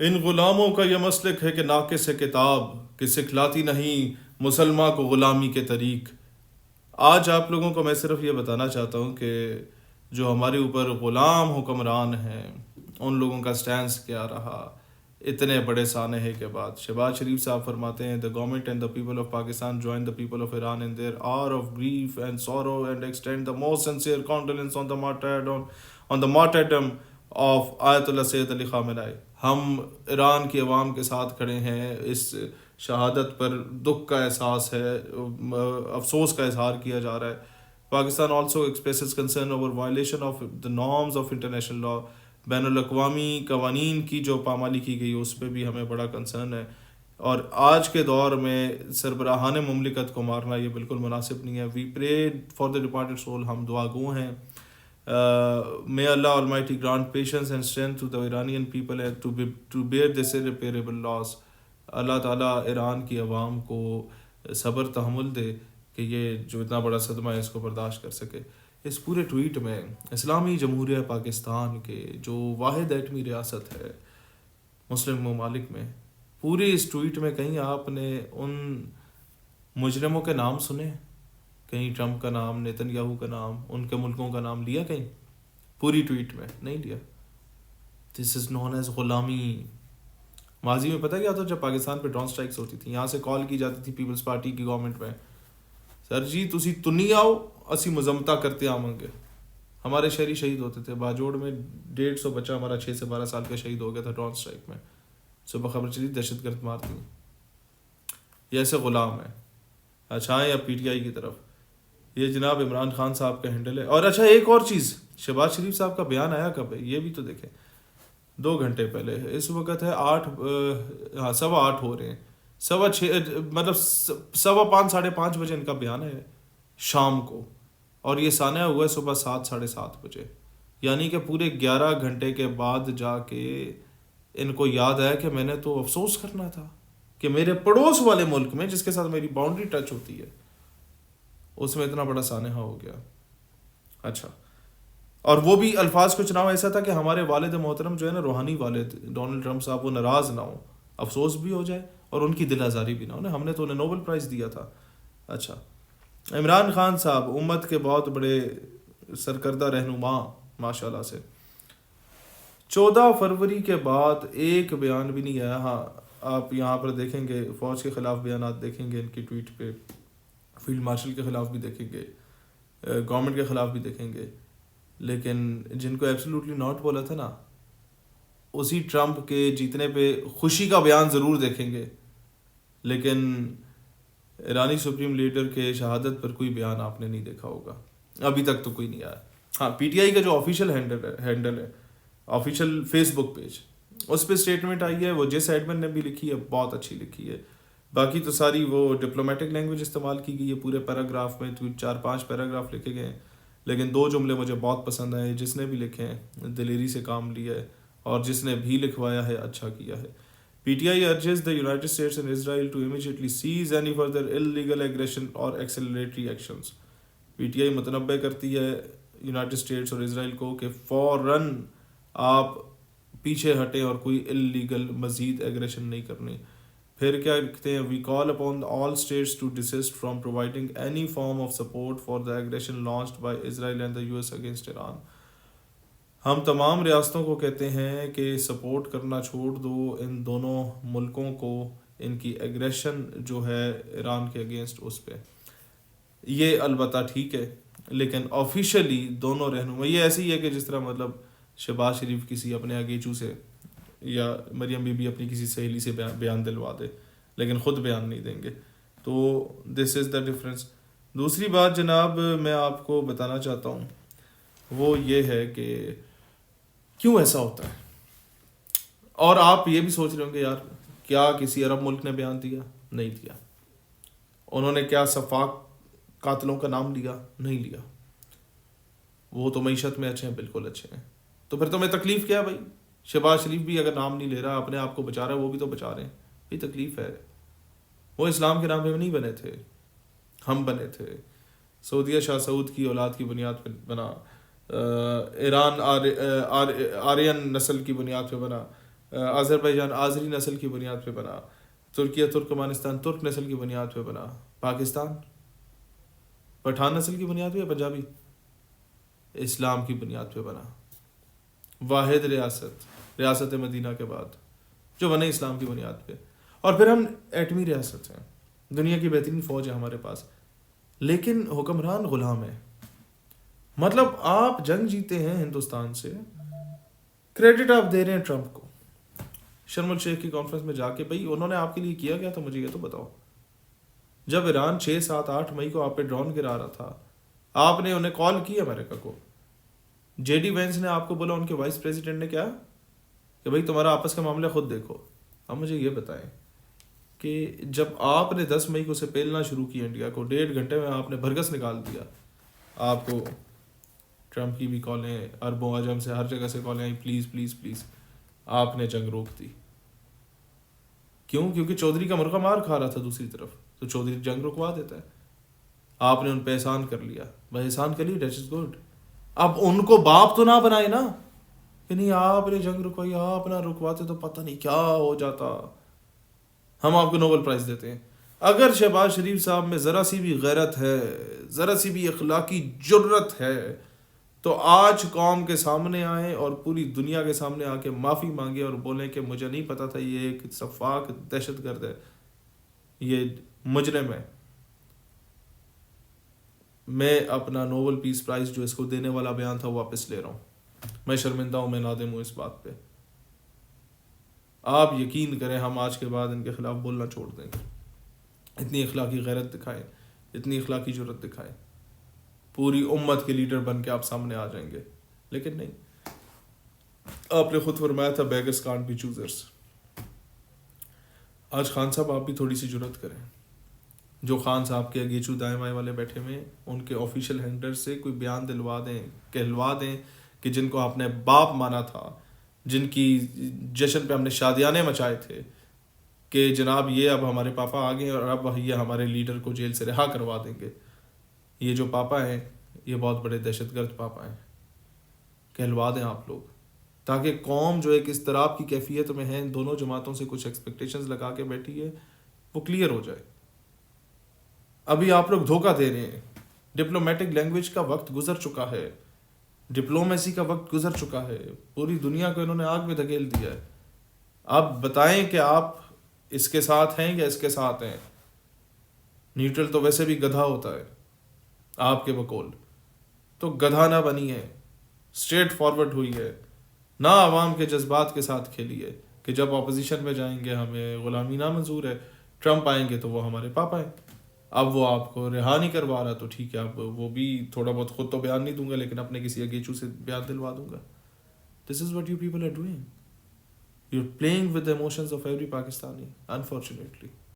ان غلاموں کا یہ مسلک ہے کہ ناقص ہے کتاب کہ سکھلاتی نہیں مسلمان کو غلامی کے طریق۔ آج آپ لوگوں کو میں صرف یہ بتانا چاہتا ہوں کہ جو ہمارے اوپر غلام حکمران ہیں ان لوگوں کا سٹینس کیا رہا اتنے بڑے سانحے کے بعد۔ شہباز شریف صاحب فرماتے ہیں the government and the people of Pakistan join the people of Iran in their hour of grief and sorrow and extend the most sincere condolence on the martyrdom of آیت اللہ سید علی خامنہ۔ ہم ایران کی عوام کے ساتھ کھڑے ہیں، اس شہادت پر دکھ کا احساس ہے، افسوس کا اظہار کیا جا رہا ہے۔ Pakistan also expresses concern over violation of the norms of international law۔ بین الاقوامی قوانین کی جو پامالی کی گئی اس پہ بھی ہمیں بڑا کنسرن ہے، اور آج کے دور میں سربراہان مملکت کو مارنا یہ بالکل مناسب نہیں ہے۔ وی پرے فار دا ڈپارٹڈ سول، ہم دعا گو ہیں۔ May Allah Almighty grant patience and strength to the Iranian people and to bear this irreparable loss۔ اللہ تعالیٰ ایران کی عوام کو صبر تحمل دے کہ یہ جو اتنا بڑا صدمہ ہے اس کو برداشت کر سکے۔ اس پورے ٹویٹ میں اسلامی جمہوریہ پاکستان کے جو واحد ایٹمی ریاست ہے مسلم ممالک میں، پوری اس ٹویٹ میں کہیں آپ نے ان مجرموں کے نام سنے؟ کہیں ٹرمپ کا نام، نیتن یاہو کا نام، ان کے ملکوں کا نام لیا کہیں؟ پوری ٹویٹ میں نہیں لیا۔ دس از نون ایز غلامی۔ ماضی میں پتہ کیا تھا؟ جب پاکستان پہ ڈرون سٹرائکس ہوتی تھیں، یہاں سے کال کی جاتی تھی پیپلز پارٹی کی گورنمنٹ میں، سر جی تسی تنی آؤ اسی مزمتا کرتے آواں گے۔ ہمارے شہری شہید ہوتے تھے، باجوڑ میں 150 بچہ ہمارا 6 سے 12 سال کا شہید ہو گیا تھا ڈرون سٹرائک میں۔ صبح خبر چلی دہشت گرد مارتی ہیں، یہ ایسے غلام ہیں۔ اچھا آئیں اب پی ٹی آئی کی طرف۔ یہ جناب عمران خان صاحب کا ہینڈل ہے۔ اور اچھا ایک اور چیز، شہباز شریف صاحب کا بیان آیا کب ہے یہ بھی تو دیکھیں، 2 گھنٹے پہلے۔ اس وقت ہے 8:15 ہو رہے ہیں، 6:15 مطلب 5:15 ساڑھے 5 بجے ان کا بیان ہے شام کو، اور یہ سانحہ ہوا ہے صبح 7 ساڑھے 7 بجے، یعنی کہ پورے 11 گھنٹے کے بعد جا کے ان کو یاد آیا کہ میں نے تو افسوس کرنا تھا کہ میرے پڑوس والے ملک میں جس کے ساتھ میری باؤنڈری ٹچ ہوتی ہے اس میں اتنا بڑا سانحہ ہو گیا۔ اچھا، اور وہ بھی الفاظ کو چناؤ ایسا تھا کہ ہمارے والد محترم جو ہے نا، روحانی والد ڈونلڈ ٹرمپ صاحب، وہ ناراض نہ ہوں، افسوس بھی ہو جائے اور ان کی دل آزاری بھی نہ ہو، ہم نے تو انہیں نوبل پرائز دیا تھا۔ اچھا، عمران خان صاحب امت کے بہت بڑے سرکردہ رہنما ماشاءاللہ سے، 14 فروری کے بعد ایک بیان بھی نہیں آیا۔ ہاں آپ یہاں پر دیکھیں گے فوج کے خلاف بیانات دیکھیں گے ان کی ٹویٹ پہ، فیلڈ مارشل کے خلاف بھی دیکھیں گے، گورنمنٹ کے خلاف بھی دیکھیں گے، لیکن جن کو ایبسلیوٹلی ناٹ بولا تھا نا، اسی ٹرمپ کے جیتنے پہ خوشی کا بیان ضرور دیکھیں گے، لیکن ایرانی سپریم لیڈر کے شہادت پر کوئی بیان آپ نے نہیں دیکھا ہوگا، ابھی تک تو کوئی نہیں آیا۔ ہاں پی ٹی آئی کا جو آفیشیل ہینڈل ہے، آفیشیل فیس بک پیج، اس پہ اسٹیٹمنٹ آئی ہے، وہ جس ایڈمن نے بھی لکھی ہے بہت اچھی لکھی ہے، باقی تو ساری وہ ڈپلومیٹک لینگویج استعمال کی گئی ہے، پورے پیراگراف میں 4-5 پیراگراف لکھے گئے ہیں، لیکن 2 جملے مجھے بہت پسند آئے، جس نے بھی لکھے ہیں دلیری سے کام لیا ہے، اور جس نے بھی لکھوایا ہے اچھا کیا ہے۔ پی T I urges the United States and Israel to immediately cease any further illegal aggression or acceleratory actions۔ P T I متنبع کرتی ہے یونائٹڈ اسٹیٹس اور اسرائیل کو کہ فوراً آپ پیچھے ہٹیں اور کوئی اللیگل مزید ایگریشن نہیں کرنی۔ پھر کیا لکھتے ہیں، we call upon all states to desist from providing any form of support for the aggression launched by Israel and the U S against Iran. ہم تمام ریاستوں کو کہتے ہیں کہ سپورٹ کرنا چھوڑ دو ان دونوں ملکوں کو، ان کی ایگریشن جو ہے ایران کے اگینسٹ اس پہ۔ یہ البتہ ٹھیک ہے، لیکن آفیشیلی دونوں رہنما، یہ ایسے ہی ہے کہ جس طرح مطلب شہباز شریف کسی اپنے اگیچو سے یا مریم بی بی اپنی کسی سہیلی سے بیان دلوا دے لیکن خود بیان نہیں دیں گے، تو دس از دا ڈفرینس۔ دوسری بات جناب میں آپ کو بتانا چاہتا ہوں وہ یہ ہے کہ کیوں ایسا ہوتا ہے، اور آپ یہ بھی سوچ رہے ہوں گے یار کیا کسی عرب ملک نے بیان دیا؟ نہیں دیا۔ انہوں نے کیا صفاق قاتلوں کا نام لیا؟ نہیں لیا۔ وہ تو معیشت میں اچھے ہیں، بالکل اچھے ہیں، تو پھر تمہیں تکلیف کیا ہے بھائی؟ شہباز شریف بھی اگر نام نہیں لے رہا، اپنے آپ کو بچا رہا ہے، وہ بھی تو بچا رہے ہیں، یہ تکلیف ہے۔ وہ اسلام کے نام پہ نہیں بنے تھے، ہم بنے تھے۔ سعودیہ شاہ سعود کی اولاد کی بنیاد پہ بنا، ایران آرین نسل کی بنیاد پہ بنا، آذربائیجان آذری نسل کی بنیاد پہ بنا، ترکیہ ترکمانستان ترک نسل کی بنیاد پہ بنا، پاکستان پٹھان نسل کی بنیاد پہ یا پنجابی؟ اسلام کی بنیاد پہ بنا، واحد ریاست مدینہ کے بعد جو بنے اسلام کی بنیاد پہ، اور پھر ہم ایٹمی ریاست ہیں، دنیا کی بہترین فوج ہے ہمارے پاس، لیکن حکمران غلام ہے۔ مطلب آپ جنگ جیتے ہیں ہندوستان سے، کریڈٹ آپ دے رہے ہیں ٹرمپ کو، شرم الشیخ کی کانفرنس میں جا کے، بھائی انہوں نے آپ کے لیے کیا گیا تو مجھے یہ تو بتاؤ۔ جب ایران 6 7 8 مئی کو آپ پہ ڈرون گرا رہا تھا، آپ نے انہیں کال کی امریکہ کو، جے ڈی وینس نے آپ کو بولا، ان کے وائس پریزیڈنٹ نے کیا کہ بھائی تمہارا آپس کا معاملہ خود دیکھو۔ اب مجھے یہ بتائیں کہ جب آپ نے 10 مئی کو اسے پیلنا شروع کیا انڈیا کو، 1.5 گھنٹے میں آپ نے بھرگس نکال دیا، آپ کو ٹرمپ کی بھی کالیں، عربوں عجم سے ہر جگہ سے کالیں آئیں، پلیز پلیز پلیز، آپ نے جنگ روک دی۔ کیوں؟ کیونکہ چودھری کا مرغہ مار کھا رہا تھا دوسری طرف، تو چودھری جنگ رکوا دیتا ہے۔ آپ نے ان پہ احسان کر لیا، بھائی احسان کر لی، دیٹ از گڈ۔ اب ان کو باپ تو نہ بنائے نا کہ نہیں آپ نے جنگ رکوائی، آپ نہ رکواتے تو پتہ نہیں کیا ہو جاتا، ہم آپ کو نوبل پرائز دیتے ہیں۔ اگر شہباز شریف صاحب میں ذرا سی بھی غیرت ہے، ذرا سی بھی اخلاقی جرت ہے، تو آج قوم کے سامنے آئیں اور پوری دنیا کے سامنے آ کے معافی مانگے اور بولیں کہ مجھے نہیں پتا تھا یہ ایک سفاک دہشت گرد ہے، یہ مجرم ہے، میں اپنا نوبل پیس پرائز جو اس کو دینے والا بیان تھا واپس لے رہا ہوں، میں شرمندہ ہوں، میں نادم ہوں اس بات پہ۔ آپ یقین کریں ہم آج کے بعد ان کے خلاف بولنا چھوڑ دیں گے، اتنی اخلاقی غیرت دکھائیں، اتنی اخلاقی جرت دکھائیں، پوری امت کے لیڈر بن کے آپ سامنے آ جائیں گے، لیکن نہیں۔ آپ نے خود فرمایا تھا بیگرز کانٹ بی چوزرز۔ آج خان صاحب آپ بھی تھوڑی سی جرت کریں، جو خان صاحب کے اگیچو دائیں بائیں والے بیٹھے ہوئے، ان کے آفیشیل ہینڈلر سے کوئی بیان دلوا دیں، کہلوا دیں کہ جن کو آپ نے باپ مانا تھا، جن کی جشن پہ ہم نے شادیانے مچائے تھے کہ جناب یہ اب ہمارے پاپا آ گئے اور اب یہ ہمارے لیڈر کو جیل سے رہا کروا دیں گے، یہ جو پاپا ہیں یہ بہت بڑے دہشت گرد پاپا ہیں، کہلوا دیں آپ لوگ، تاکہ قوم جو ایک اضطراب کی کیفیت میں ہے، ان دونوں جماعتوں سے کچھ ایکسپیکٹیشنز لگا کے بیٹھی ہے، وہ کلیئر ہو جائے۔ ابھی آپ لوگ دھوکہ دے رہے ہیں، ڈپلومیٹک لینگویج کا وقت گزر چکا ہے، ڈپلومیسی کا وقت گزر چکا ہے، پوری دنیا کو انہوں نے آگ میں دھکیل دیا ہے۔ آپ بتائیں کہ آپ اس کے ساتھ ہیں یا اس کے ساتھ ہیں؟ نیوٹرل تو ویسے بھی گدھا ہوتا ہے آپ کے بقول، تو گدھا نہ بنی ہے، اسٹریٹ فارورڈ ہوئی ہے، نہ عوام کے جذبات کے ساتھ کھیلی ہے کہ جب اپوزیشن میں جائیں گے ہمیں غلامی نہ منظور ہے، ٹرمپ آئیں گے تو وہ ہمارے پاپا ہیں، اب وہ آپ کو رہا نہیں کروا رہا تو ٹھیک ہے، اب وہ بھی تھوڑا بہت خود تو بیان نہیں دوں گا لیکن اپنے کسی اگیچو سے بیان دلوا دوں گا۔ This is what you people are doing, you are playing with the emotions of every Pakistani, unfortunately.